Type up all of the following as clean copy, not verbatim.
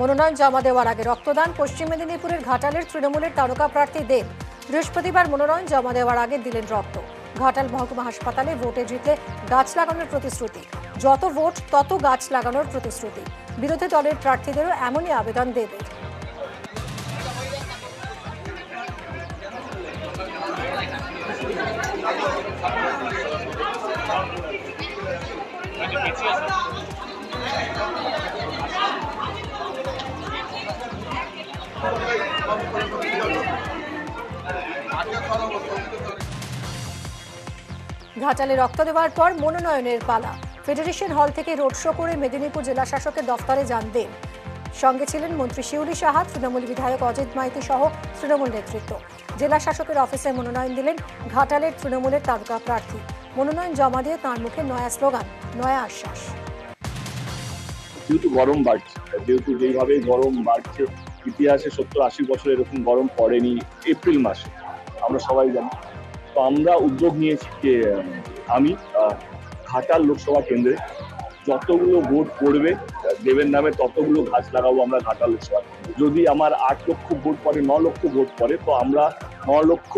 মনোনয়ন জমা দেওয়ার আগে রক্তদান। পশ্চিম মেদিনীপুরের ঘাটালের তৃণমূলের তারকা প্রার্থী দেব বৃহস্পতিবার মনোনয়ন জমা দেওয়ার আগে দিলেন রক্ত। ঘাটাল মহকুমা হাসপাতালে ভোটে জিতলে গাছ লাগানোর প্রতিশ্রুতি, যত ভোট তত গাছ লাগানোর প্রতিশ্রুতি। বিরোধী দলের প্রার্থীদেরও এমনই আবেদন দেবের। ঘাটালে রক্ত দেওয়ার পর মনোনয়নের পালা। ফেডারেশন হল থেকে রোড শো করে মেদিনীপুর জেলা শাসকের দফতরে যান দেব। সঙ্গে ছিলেন মন্ত্রী শিউলি সাহা, তৃণমূল বিধায়ক অজিত মাইতি সহ তৃণমূল নেতৃত্ব। জেলা শাসকের অফিসে মনোনয়ন দিলেন ঘাটালের তৃণমূলের তারকা প্রার্থী। মনোনয়ন জমা দিয়ে তাঁর মুখে নয়া স্লোগান, নয়া আশ্বাস। যেহেতু গরম বাড়ছে, যেহেতু যেইভাবে গরম বাড়ছে, ইতিহাসে 70-80 বছর এরকম গরম পড়েনি এপ্রিল মাসে, আমরা সবাই জানি। তো আমরা উদ্যোগ নিয়েছি যে আমি ঘাটাল লোকসভা কেন্দ্রে যতগুলো ভোট পড়বে দেবের নামে ততগুলো গাছ লাগাবো আমরা ঘাটাল লোকসভা। যদি আমার 8 লক্ষ ভোট পড়ে, 9 লক্ষ ভোট পড়ে, তো আমরা 9 লক্ষ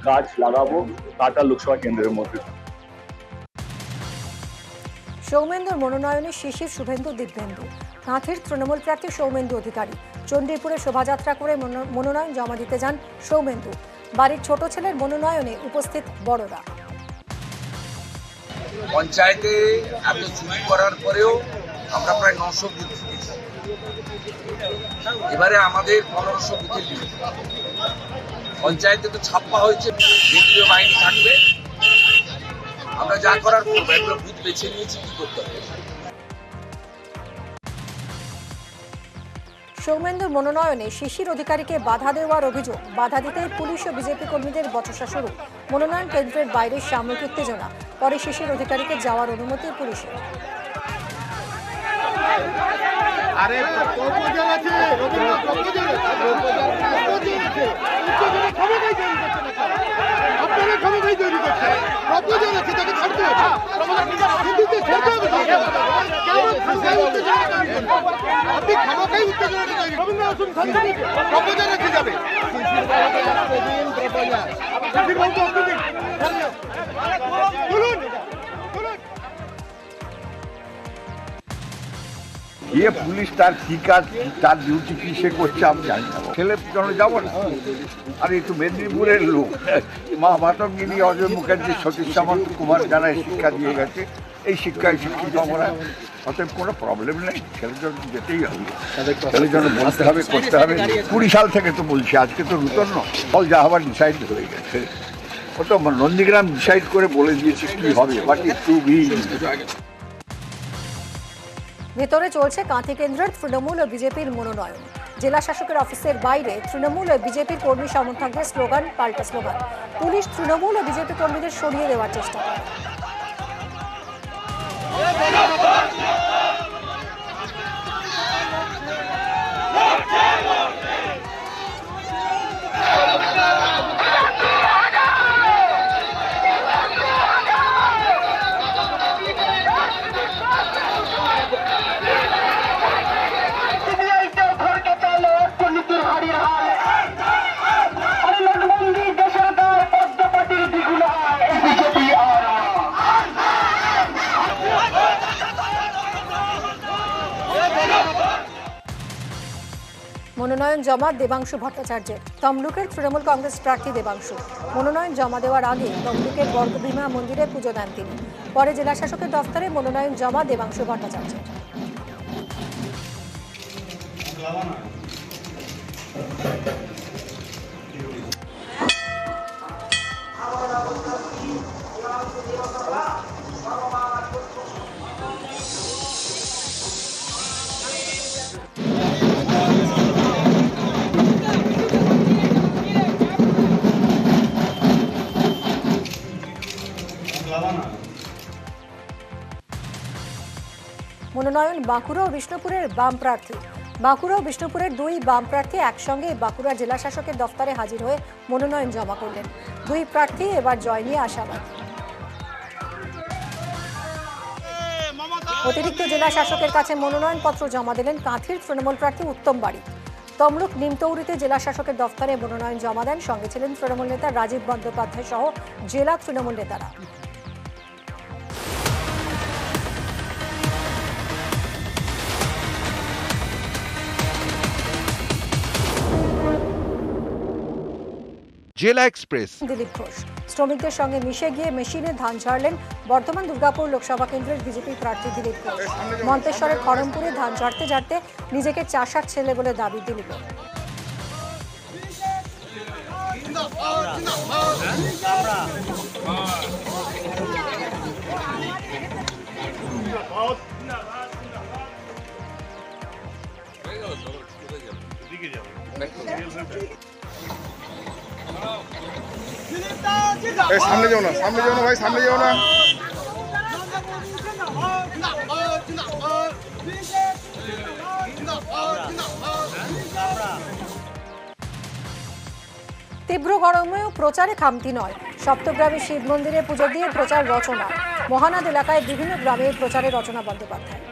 গাছ লাগাবো ঘাটাল লোকসভা কেন্দ্রের মধ্যে। সৌমেন্দুর মনোনয়নে শিশির, শুভেন্দু, দিব্যেন্দু। কাঁথির তৃণমূল প্রার্থী সৌমেন্দু অধিকারী চণ্ডীপুরে শোভাযাত্রা করে মনোনয়ন জমা দিতে যান সৌমেন্দু। বাড়ির ছোট ছেলের মনোনয়নে উপস্থিত বড়রা। পঞ্চায়েতে এত চুরি করার পরেও আমরা প্রায় 900 বুথ দিয়েছি। এবারে আমাদের 1500 বুথের লিমিট। পঞ্চায়েতে তো ছাপ্পা হয়েছে, কেন্দ্রীয় বাহিনী থাকবে, আমরা যা করার করবো। একটা বুথ বেছে নিয়েছি কি করতে হবে। সৌমেন্দুর মনোনয়নে শিশির অধিকারীকে বাধা দেওয়ার অভিযোগ। বাধা দিতে পুলিশ ও বিজেপি কর্মীদের বচসা শুরু। মনোনয়ন কেন্দ্রের বাইরে সাময়িক উত্তেজনা, পরে শিশির অধিকারীকে যাওয়ার অনুমতি পুলিশের। ये पुलिस तार की काज तार ডিউটি কি সে করছে আমি জানি না। ছেলে পিছনে যাবো না। আর এই তো মেদিনীপুরের লোক, মা মাতঙ্গিনী, অজয় মুখার্জি, সতীশ সামন্ত, কুমার যারা শিক্ষা দিয়ে গেছে, এই শিক্ষায় শিক্ষিত আমরা, অতএব কোনো প্রবলেম নেই। ছেলের জন্য যেতেই হবে, ছেলের জন্য বলতে হবে, করতে হবে। 20 সাল থেকে তো বলছি, আজকে তো নূতন ফল যা হবার ডিসাইড হয়ে গেছে। ও তো নন্দীগ্রাম ডিসাইড করে বলে দিয়েছে কি হবে, বাকি টু বি। ভেতরে চলছে কাঁথি কেন্দ্রের তৃণমূল ও বিজেপির মনোনয়ন। জেলা শাসকের অফিসের বাইরে তৃণমূল ও বিজেপির কর্মী সমর্থকদের স্লোগান পাল্টা স্লোগান। পুলিশ তৃণমূল ও বিজেপি কর্মীদের সরিয়ে দেওয়ার চেষ্টা করে। মনোনয়ন জমা দেবাংশু ভট্টাচার্যের। তমলুকের তৃণমূল কংগ্রেস প্রার্থী দেবাংশু মনোনয়ন জমা দেওয়ার আগে তমলুকের বর্গভীমা মন্দিরে পুজো দেন তিনি। পরে জেলা শাসকের দফতরে মনোনয়ন জমা দেবাংশু ভট্টাচার্যের। মনোনয়ন বাঁকুড়া ও বিষ্ণুপুরের বাম প্রার্থী। বাঁকুড়া ও বিষ্ণুপুরের দুই বাম প্রার্থী একসঙ্গে বাঁকুড়া জেলা শাসকের দফতরে হাজির হয়ে মনোনয়ন জমা করলেন। দুই প্রার্থী এবার জয় নিয়ে আশাবাদী। অতিরিক্ত জেলা শাসকের কাছে মনোনয়নপত্র জমা দিলেন কাঁথির তৃণমূল প্রার্থী উত্তম বাড়ি। তমলুক নিমতৌরিতে জেলা শাসকের দফতরে মনোনয়ন জমা দেন। সঙ্গে ছিলেন তৃণমূল নেতা রাজীব বন্দ্যোপাধ্যায় সহ জেলা তৃণমূল নেতারা। জেলা এক্সপ্রেস। দিলীপ ঘোষ শ্রমিকদের সঙ্গে মিশে গিয়ে মেশিনে ধান ঝাড়লেন বর্ধমান দুর্গাপুর লোকসভা কেন্দ্রের বিজেপি প্রার্থী দিলীপ ঘোষ। মন্তেশ্বরের খড়মপুরে ধান ঝাড়তে ঝাড়তে নিজেকে চাষার ছেলে বলে দাবি দিলীপের। সামনে যাও না ভাই, সামনে যাও না। তীব্র গরমেও প্রচারে খামতি নয়। সপ্তগ্রামে শিব মন্দিরে পুজো দিয়ে প্রচার রচনা। মহানাদ এলাকায় বিভিন্ন গ্রামে প্রচারে রচনা বন্দ্যোপাধ্যায়।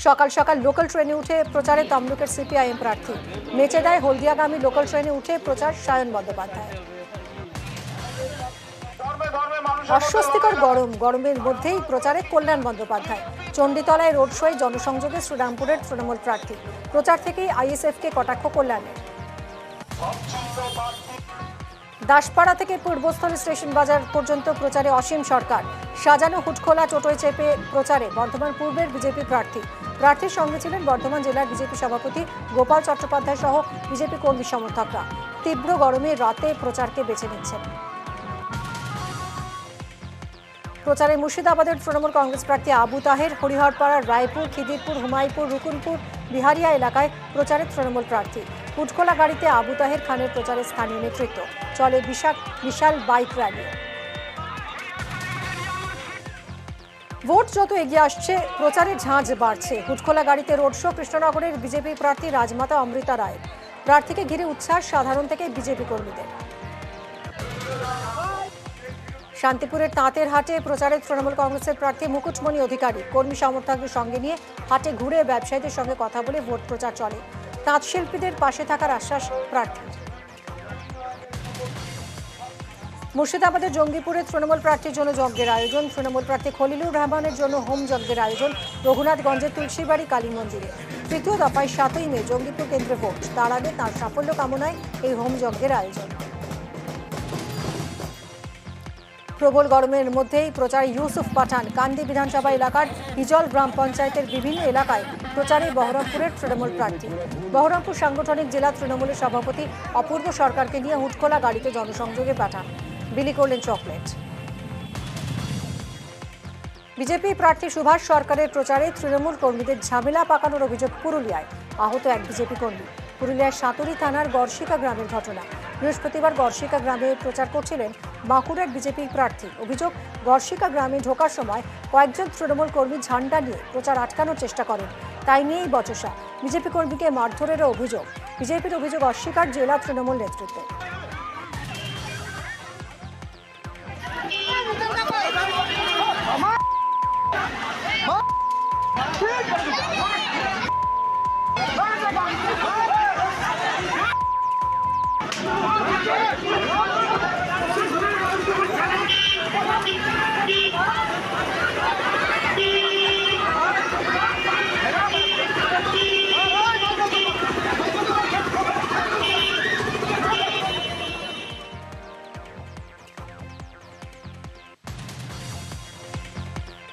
সকাল সকাল লোকাল ট্রেনে উঠে প্রচারে তমলুকের সিপিআইএম প্রার্থী। মেচেদায় হলদিয়াগামী লোকাল ট্রেনে উঠে প্রচার সায়ন বন্দ্যোপাধ্যায়। অস্বস্তিকর গরমের মধ্যেই প্রচারে কল্যাণ বন্দ্যোপাধ্যায়। চণ্ডীতলায় রোড শোয় জনসংযোগে শ্রীরামপুরের তৃণমূল প্রার্থী। প্রচার থেকেই আইএসএফকে কটাক্ষ কল্যাণের। দাসপাড়া থেকে পূর্বস্থলী স্টেশন বাজার পর্যন্ত প্রচারে অসীম সরকার। সাজানো হুটখোলা টোটোয় চেপে প্রচারে বর্ধমান পূর্বের বিজেপি প্রার্থী। প্রার্থীর সঙ্গে ছিলেন বর্ধমান জেলার বিজেপি সভাপতি গোপাল চট্টোপাধ্যায় সহ বিজেপি কর্মী সমর্থকরা। তীব্র গরমে রাতে প্রচারকে বেছে নিচ্ছেন। প্রচারে মুর্শিদাবাদের তৃণমূল কংগ্রেস প্রার্থী আবু তাহের। হরিহরপাড়া, রায়পুর, খিদিরপুর, হুমায়ুপুর, রুকুনপুর, বিহারিয়া এলাকায় প্রচারে তৃণমূল প্রার্থী। উটখোলা গাড়িতে আবু তাহের খানের প্রচারে স্থানীয় নেতৃত্ব। চলে বিশাল বাইক র্যালি। ভোট যত এগিয়ে আসছে প্রচারের ঝাঁঝ বাড়ছে। হুটখোলা গাড়িতে রোড শো কৃষ্ণনগরের বিজেপি প্রার্থী রাজমাতা অমৃতা রায়। প্রার্থীকে ঘিরে উচ্ছ্বাস সাধারণ থেকে বিজেপি কর্মীদের। শান্তিপুরের তাঁতের হাটে প্রচারে তৃণমূল কংগ্রেসের প্রার্থী মুকুটমণি অধিকারী। কর্মী সমর্থকদের সঙ্গে নিয়ে হাটে ঘুরে ব্যবসায়ীদের সঙ্গে কথা বলে ভোট প্রচার চলে। তাঁত শিল্পীদের পাশে থাকার আশ্বাস প্রার্থীর। মুর্শিদাবাদের জঙ্গিপুরে তৃণমূল প্রার্থীর জন্য যজ্ঞের আয়োজন। তৃণমূল প্রার্থী খলিলুর রহমানের জন্য হোম যজ্ঞের আয়োজন রঘুনাথগঞ্জের তুলসীবাড়ি কালী মন্দিরে। তৃতীয় দফায় 7ই মে জঙ্গিপুর কেন্দ্রে ভোট। তার আগে তাঁর সাফল্য কামনায় এই হোম যজ্ঞের আয়োজন। প্রবল গরমের মধ্যেই প্রচারে ইউসুফ পাঠান। কান্দি বিধানসভা এলাকার হিজল গ্রাম পঞ্চায়েতের বিভিন্ন এলাকায় প্রচারে বহরমপুরের তৃণমূল প্রার্থী। বহরমপুর সাংগঠনিক জেলা তৃণমূলের সভাপতি অপূর্ব সরকারকে নিয়ে হুটখোলা গাড়িতে জনসংযোগে পাঠান। বিলি করলেন চকলেট। বিজেপি প্রার্থী সুভাষ সরকারের প্রচারে তৃণমূল কর্মীদের ঝামেলা পাকানোর অভিযোগ পুরুলিয়ায়। আহত এক বিজেপি কর্মী। পুরুলিয়ার সাতুরি থানার গড়শিকা গ্রামের ঘটনা। বৃহস্পতিবার গড়শিকা গ্রামে প্রচার করছিলেন বাঁকুড়ার বিজেপি প্রার্থী। অভিযোগ, গড়শিকা গ্রামে ঢোকার সময় কয়েকজন তৃণমূল কর্মী ঝান্ডা নিয়ে প্রচার আটকানোর চেষ্টা করেন। তাই নিয়েই বচসা। বিজেপি কর্মীকে মারধরেরও অভিযোগ। বিজেপির অভিযোগ অস্বীকার জেলা তৃণমূল নেতৃত্ব।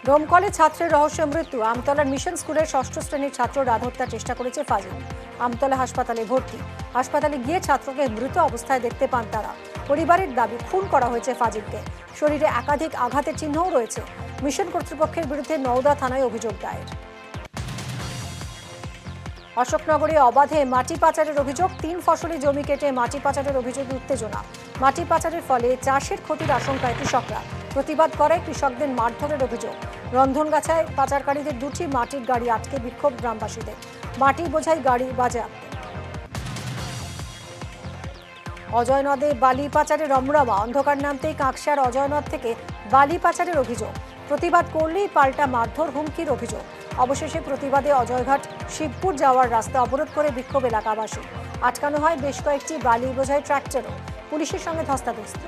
দমকলে ছাত্রের রহস্য মৃত্যু। আমতলার মিশন স্কুলের 6ষ্ঠ শ্রেণীর ছাত্র আত্মহত্যার চেষ্টা করেছে ফাজিল। আমতলা হাসপাতালে ভর্তি। হাসপাতালে গিয়ে ছাত্রকে মৃত অবস্থায় দেখতে পান তারা। পরিবারের দাবি, খুন করা হয়েছে ফাজিলকে। শরীরে একাধিক আঘাতের চিহ্নও রয়েছে। মিশন কর্তৃপক্ষের বিরুদ্ধে নওদা থানায় অভিযোগ দায়ের। অশোকনগরে অবাধে মাটি পাচারের অভিযোগ। 3 ফসলি জমি কেটে মাটি পাচারের অভিযোগে উত্তেজনা। মাটি পাচারের ফলে চাষের ক্ষতির আশঙ্কায় কৃষকরা। প্রতিবাদ করে কৃষকদের মারধরের অভিযোগ। রন্ধনগাছায় পাচারকারীদের 2টি মাটির গাড়ি আটকে বিক্ষোভ গ্রামবাসীদের। মাটি বোঝাই গাড়ি বাজেয়াপ্ত। অজয় নদে বালি পাচারে রমরমা। অন্ধকার নামতেই কাঁকসার অজয় নদ থেকে বালি পাচারের অভিযোগ। প্রতিবাদ করলেই পাল্টা মারধর, হুমকির অভিযোগ। অবশেষে প্রতিবাদে অজয়ঘাট শিবপুর যাওয়ার রাস্তা অবরোধ করে বিক্ষোভ এলাকাবাসী। আটকানো হয় বেশ কয়েকটি বালি বোঝাই ট্রাক্টরও। পুলিশের সঙ্গে ধস্তাধস্তি।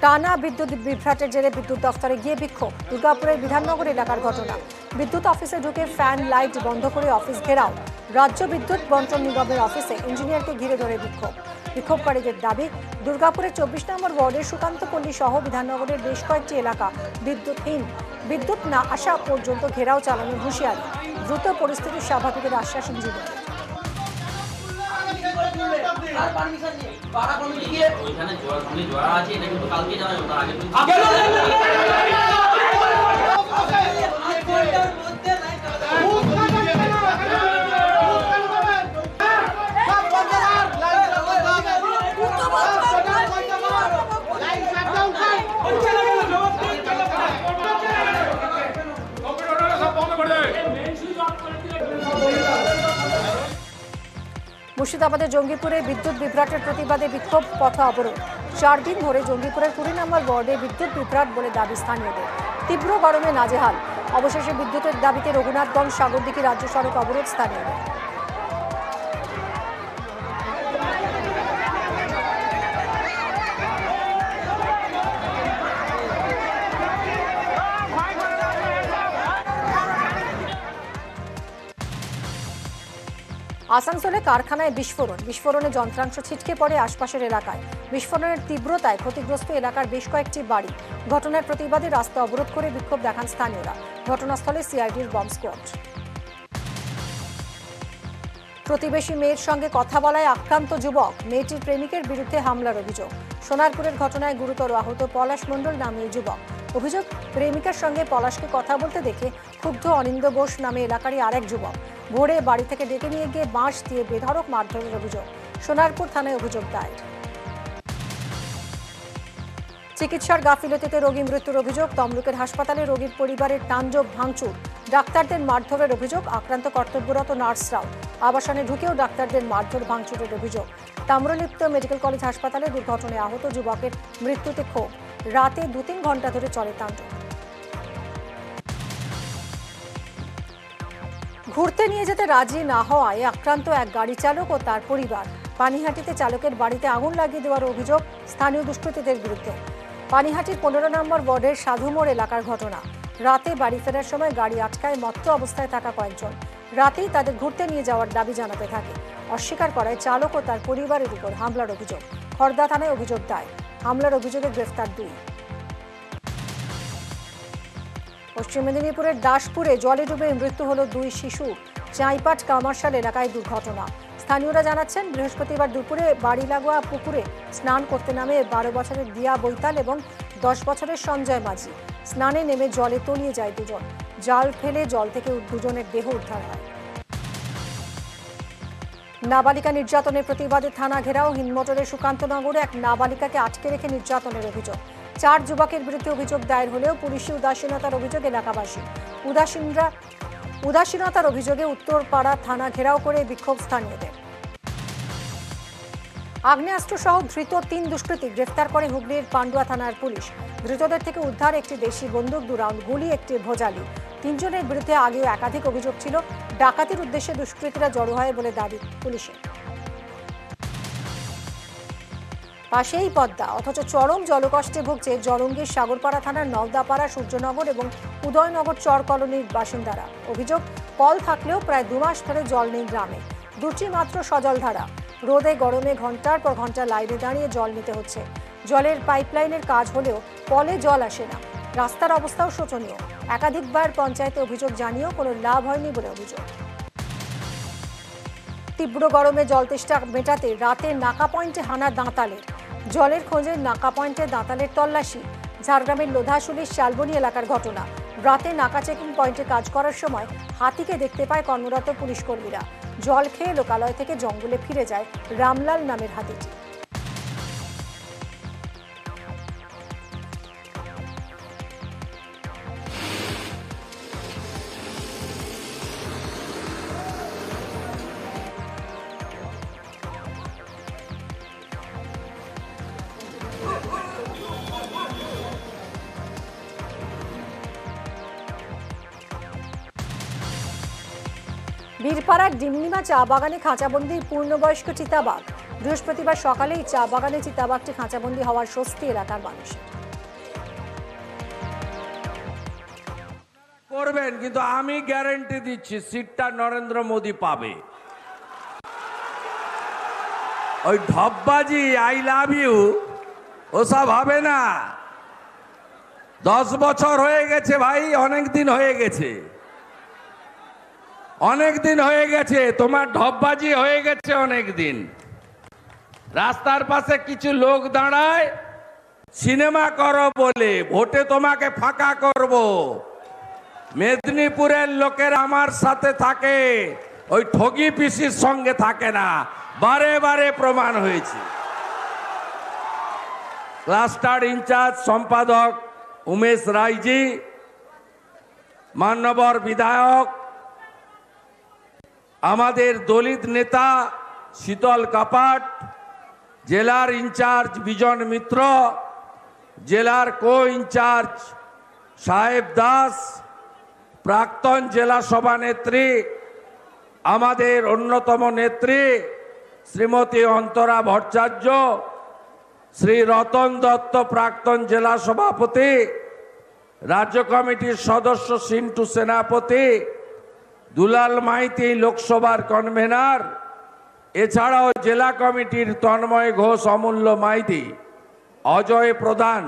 টানা বিদ্যুৎ বিভ্রাটের জেরে বিদ্যুৎ দফতরে গিয়ে বিক্ষোভ। দুর্গাপুরের বিধাননগর এলাকার ঘটনা। বিদ্যুৎ অফিসে ঢুকে ফ্যান লাইট বন্ধ করে অফিস ঘেরাও। রাজ্য বিদ্যুৎ বন্টন নিগমের অফিসে ইঞ্জিনিয়ারকে ঘিরে ধরে বিক্ষোভ। বিক্ষোভকারীদের দাবি, দুর্গাপুরের 24 নম্বর ওয়ার্ডের সুকান্তপল্লী সহ বিধাননগরের বেশ কয়েকটি এলাকা বিদ্যুৎহীন। বিদ্যুৎ না আসা পর্যন্ত ঘেরাও চালানোর হুঁশিয়ারি। দ্রুত পরিস্থিতি স্বাভাবিকের আশ্বাস ইঞ্জিনিয়ার। মুর্শিদাবাদের জঙ্গিপুরে বিদ্যুৎ বিভ্রাটের প্রতিবাদে বিক্ষোভ, পথ অবরোধ। 4 দিন ধরে জঙ্গিপুরের 20 নম্বর ওয়ার্ডে বিদ্যুৎ বিভ্রাট বলে দাবি স্থানীয়দের। তীব্র গরমে নাজেহাল। অবশেষে বিদ্যুতের দাবিতে রঘুনাথগঞ্জ সাগরদিঘি রাজ্য সড়ক অবরোধ স্থানীয়দের। আসানসোলে কারখানায় বিস্ফোরণে যন্ত্রাংশ ছিটকে পড়ে আশপাশের এলাকায়। বিস্ফোরণের তীব্রতায় ক্ষতিগ্রস্ত এলাকার বেশ কয়েকটি বাড়ি। ঘটনার প্রতিবাদে রাস্তা অবরোধ করে বিক্ষোভ দেখান স্থানীয়রা। ঘটনাস্থলে সিআইডির বম্ব স্কোয়াড। প্রতিবেশী মেয়ের সঙ্গে কথা বলায় আক্রান্ত যুবক। মেয়েটির প্রেমিকের বিরুদ্ধে হামলার অভিযোগ। সোনারপুরের ঘটনায় গুরুতর আহত পলাশ মণ্ডল নামে যুবক। অভিযোগ, প্রেমিকার সঙ্গে পলাশকে কথা বলতে দেখে ক্ষুব্ধ অনিন্দ বোস নামে এলাকারই আরেক যুবক ভোরে বাড়ি থেকে ডেকে নিয়ে গিয়ে বাঁশ দিয়ে বেধড়ক মারধরের অভিযোগ। সোনারপুর থানায় অভিযোগ দায়ের। চিকিৎসার গাফিলতিতে রোগী মৃত্যুর অভিযোগ। তমলুকের হাসপাতালে রোগীর পরিবারের তাণ্ডব ভাঙচুর। ডাক্তারদের মারধরের অভিযোগ। আক্রান্ত কর্তব্যরত নার্সরাও। আবাসনে ঢুকেও ডাক্তারদের মারধর ভাঙচুরের অভিযোগ। তাম্রলিপ্ত মেডিকেল কলেজ হাসপাতালে দুর্ঘটনায় আহত যুবকের মৃত্যুতে ক্ষোভ। রাতে 2-3 ঘন্টা ধরে চলে তাণ্ডব। ঘুরতে নিয়ে যেতে রাজি না হওয়ায় আক্রান্ত এক গাড়ি চালক ও তার পরিবার। পানিহাটিতে চালকের বাড়িতে আগুন লাগিয়ে দেওয়ার অভিযোগ স্থানীয় দুষ্কৃতীদের বিরুদ্ধে। পানিহাটির 15 নম্বর ওয়ার্ডের সাধুমোড় এলাকার ঘটনা। রাতে বাড়ি ফেরার সময় গাড়ি আটকায় মত্ত অবস্থায় থাকা কয়েকজন। রাতেই তাদের ঘুরতে নিয়ে যাওয়ার দাবি জানাতে থাকে। অস্বীকার করায় চালক ও তার পরিবারের উপর হামলার অভিযোগ। খড়দা থানায় অভিযোগ দায়ের। হামলার অভিযোগে গ্রেফতার 2। পশ্চিম মেদিনীপুরের দাসপুরে জলে ডুবে মৃত্যু হলো 2 শিশু। চাইপাট কমার্শিয়াল এলাকায় দুর্ঘটনা। স্থানীয়রা জানাচ্ছেন, বৃহস্পতিবার দুপুরে বাড়ি লাগোয়া পুকুরে স্নান করতে নামে 12 বছরের দিয়া বৈতাল এবং 10 বছরের সঞ্জয় মাঝি। স্নানে নেমে জলে তলিয়ে যায় দুজন। জাল ফেলে জল থেকে দুজনের দেহ উদ্ধার হয়। নাবালিকা নির্যাতনের প্রতিবাদে থানা ঘেরাও। হিন্দমোটরের সুকান্তনগরে এক নাবালিকাকে আটকে রেখে নির্যাতনের অভিযোগ। 4 যুবকের বিরুদ্ধে অভিযোগ দায়ের হলেও পুলিশি উদাসীনতার অভিযোগ এলাকাবাসী। উদাসীনতার অভিযোগে উত্তরপাড়া থানা ঘেরাও করে বিক্ষোভ স্থানীয়দের। আগ্নেয়াস্ত্র সহ ধৃত 3 দুষ্কৃতী গ্রেফতার করে হুগলির পান্ডুয়া থানার পুলিশ। ধৃতদের থেকে উদ্ধার একটি দেশি বন্দুক, 2 রাউন্ড গুলি, একটি ভোজালি। 3 জনের বিরুদ্ধে আগেও একাধিক অভিযোগ ছিল। ডাকাতির উদ্দেশ্যে দুষ্কৃতীরা জড়ো হয় বলে দাবি পুলিশের। পাশেই পদ্মা, অথচ চরম জলকষ্টে ভুগছে জলঙ্গির সাগরপাড়া থানার নওদাপাড়া, সূর্যনগর এবং উদয়নগর চর কলোনির বাসিন্দারা। অভিযোগ, কল থাকলেও প্রায় 2 মাস ধরে জল নেই গ্রামে। 2টি মাত্র সজলধারা। রোদে গরমে ঘন্টার পর ঘন্টা লাইনে দাঁড়িয়ে জল নিতে হচ্ছে। জলের পাইপলাইনের কাজ হলেও কলে জল আসে না। রাস্তার অবস্থাও শোচনীয়। একাধিকবার পঞ্চায়েতে অভিযোগ জানিয়েও কোনো লাভ হয়নি বলে অভিযোগ। তীব্র গরমে জল তেষ্টা মেটাতে রাতে নাকা পয়েন্টে হানা দাঁতালের। জলের খোঁজে নাকা পয়েন্টে দাঁতালের তল্লাশি। ঝাড়গ্রামের লোধাশুলির শালবনী এলাকার ঘটনা। রাতে নাকা চেকিং পয়েন্টে কাজ করার সময় হাতিকে দেখতে পায় কর্মরত পুলিশ কর্মীরা। জল খেয়ে লোকালয় থেকে জঙ্গলে ফিরে যায় রামলাল নামের হাতিটি। বীরপাড়ার ডিমনিমা চা বাগানে খাঁচাবন্দি পূর্ণবয়স্ক চিতাবাঘ। বৃহস্পতিবার সকালেই চা বাগানে চিতাবাঘটি খাঁচাবন্দি হওয়ার স্বস্তি এলাকার মানুষের। করবেন, কিন্তু আমি গ্যারান্টি দিচ্ছি সিটটা নরেন্দ্র মোদী পাবে। ওই ঢপবাজি আই লাভ ইউ ওসব হবে না। 10 বছর হয়ে গেছে ভাই, অনেক দিন হয়ে গেছে, অনেক দিন হয়ে গেছে, তোমার ঢপবাজি হয়ে গেছে অনেক দিন। রাস্তার পাশে কিছু লোক দাঁড়ায় সিনেমা করো বলে, ভোটে তোমাকে ফাঁকা করব। মেদিনীপুরের লোকের আমার সাথে থাকে, ওই ঠগি পিসির সঙ্গে থাকে না, বারে বারে প্রমাণ হয়েছে। ক্লাস্টার ইনচার্জ সম্পাদক উমেশ রায়জি, মান্যবর বিধায়ক, আমাদের দলিত নেতা শীতল কাপাট, জেলার ইনচার্জ বিজন মিত্র, জেলার কো ইনচার্জ সাহেব দাস, প্রাক্তন জেলা সভানেত্রী, আমাদের অন্যতম নেত্রী শ্রীমতী অন্তরা ভট্টাচার্য, শ্রী রতন দত্ত প্রাক্তন জেলা সভাপতি, রাজ্য কমিটির সদস্য সিন্টু সেনাপতি, দুলাল মাইতি লোকসভার কনভেনার, এছাড়াও জেলা কমিটির তন্ময় ঘোষ, অমূল্য মাইতি, অজয় প্রধান,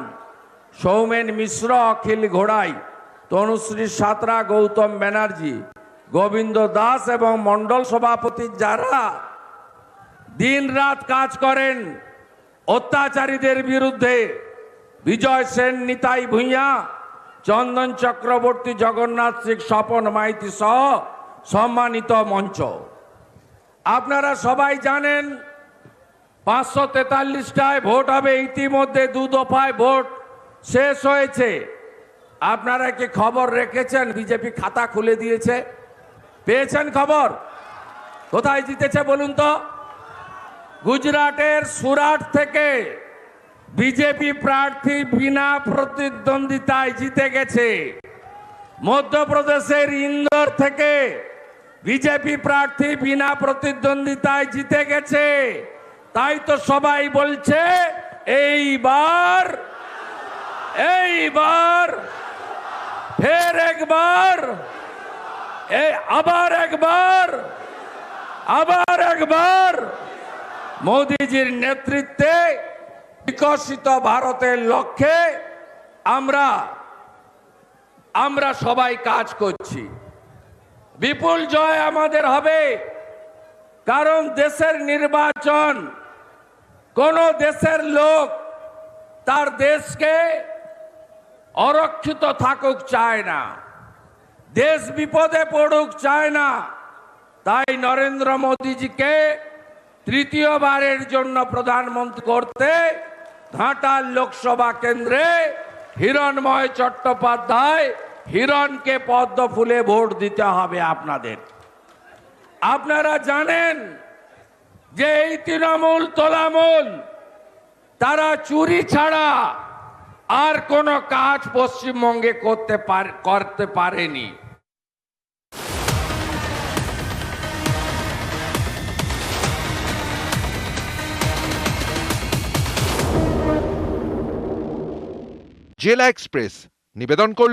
সৌমেন মিশ্র, অখিল ঘোড়াই, তনুশ্রী সাঁতরা, গৌতম ব্যানার্জি, গোবিন্দ দাস এবং মণ্ডল সভাপতি যারা দিন রাত কাজ করেন অত্যাচারীদের বিরুদ্ধে, বিজয় সেন, নিতাই ভূঁইয়া, চন্দন চক্রবর্তী, জগন্নাথ সিং, স্বপন মাইতি সহ সম্মানিত মঞ্চ। আপনারা সবাই জানেন 543টায় ভোট হবে, ইতিমধ্যে 2 দফায় ভোট শেষ হয়েছে। আপনারা কি খবর রেখেছেন? বিজেপি খাতা খুলে দিয়েছে, পেয়েছেন খবর? কোথায় জিতেছে বলুন তো? গুজরাটের সুরাট থেকে বিজেপি প্রার্থী বিনা প্রতিদ্বন্দ্বিতায় জিতে গেছে। মধ্যপ্রদেশের ইন্দোর থেকে বিজেপি প্রার্থী বিনা প্রতিদ্বন্দ্বিতায় জিতে গেছে। তাই তো সবাই বলছে এইবার ফের একবার, আবার একবার মোদিজির নেতৃত্বে বিকশিত ভারতের লক্ষ্যে আমরা সবাই কাজ করছি। বিপুল জয় আমাদের হবে, কারণ দেশের নির্বাচন, কোন দেশের লোক তার দেশকে অরক্ষিত থাকুক চায় না, দেশ বিপদে পড়ুক চায় না। তাই নরেন্দ্র মোদীজিকে তৃতীয়বারের জন্য প্রধানমন্ত্রী করতে ঘাটাল লোকসভা কেন্দ্রে হিরণময় চট্টোপাধ্যায়, হিরণকে পদ্ম ফুলে ভোট দিতে হবে আপনাদের। আপনারা জানেন যে এই তৃণমূল তোলামূল তারা চুরি ছাড়া আর কোনো কাজ পশ্চিমবঙ্গে করতে পারেনি। জেলা এক্সপ্রেস নিবেদন করল